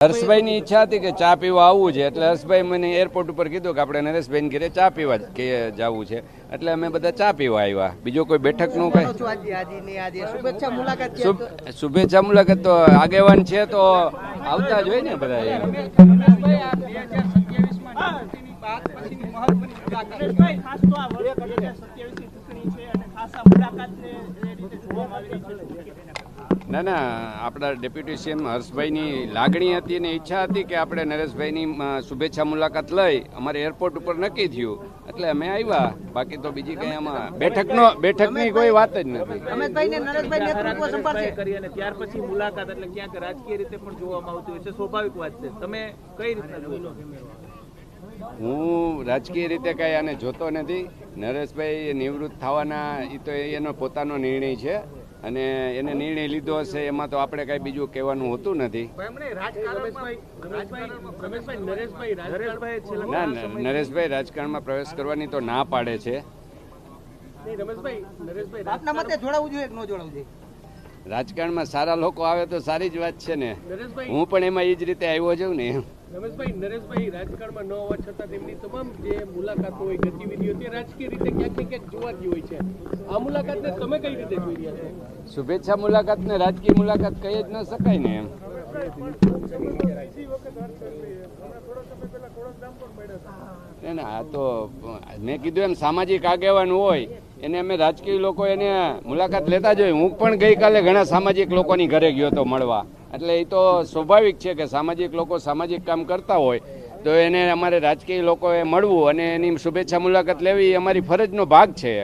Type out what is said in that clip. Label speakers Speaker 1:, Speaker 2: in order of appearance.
Speaker 1: હર્ષભાઈની ઈચ્છા હતી કે ચા પીવા આવવું છે, એટલે હર્ષભાઈ મને એરપોર્ટ ઉપર કીધું કે આપણે નરેશભાઈ ઘરે ચા પીવા કે જવું છે, એટલે અમે બધા ચા પીવા આવ્યા. બીજો કોઈ બેઠકનું કઈ શુભેચ્છા મુલાકાત તો આગેવાન છે તો આવતા જ હોય ને બધા. ના ના, આપણા ડેપ્યુટી સીએમ હર્ષભાઈની લાગણી હતી અને ઈચ્છા હતી કે આપણે નરેશભાઈની શુભેચ્છા મુલાકાત લઈ. અમારે એરપોર્ટ ઉપર નક્કી થયું એટલે અમે આવ્યા. બાકી તો બીજી કઈ આમાં બેઠકની કોઈ વાત જ નથી.
Speaker 2: ત્યાર પછી મુલાકાત એટલે ક્યાંક રાજકીય રીતે પણ જોવામાં આવતી હોય છે, સ્વાભાવિક વાત છે. તમે કઈ રીતના જોવો?
Speaker 1: હું રાજકીય રીતે કઈ આને જોતો નથી. નરેશભાઈ નિવૃત્ત થવાના એ તો એનો પોતાનો નિર્ણય છે અને એને નિર્ણય લીધો હશે, એમાં તો આપણે કઈ બીજું કહેવાનું હોતું નથી. ના, નરેશભાઈ રાજકારણમાં પ્રવેશ કરવાની તો ના પાડે છે. રાજકારણમાં સારા લોકો આવે તો સારી જ વાત છે ને. હું પણ એમાં એ જ રીતે આવ્યો છું ને.
Speaker 2: નરેશભાઈ રાજકારણમાં ન હોવા છતાં તેમની તમામ જે મુલાકાતો હોય, ગતિવિધિઓ તે રાજકીય રીતે ક્યાંક ને ક્યાંક જોવાતી હોય છે. આ મુલાકાતને તમે કઈ રીતે જોઈ રહ્યા છો?
Speaker 1: શુભેચ્છા મુલાકાત ને રાજકીય મુલાકાત કહી જ ન શકાય ને એમ. આ તો મેં કીધું એમ સામાજિક આગેવાન હોય એને અમે રાજકીય લોકો એને મુલાકાત લેતા જ હોય. હું પણ ગઈકાલે ઘણા સામાજિક લોકોની ઘરે ગયો હતો મળવા. એટલે એ તો સ્વાભાવિક છે કે સામાજિક લોકો સામાજિક કામ કરતા હોય તો એને અમારે રાજકીય લોકોએ મળવું અને એની શુભેચ્છા મુલાકાત લેવી એ અમારી ફરજનો ભાગ છે.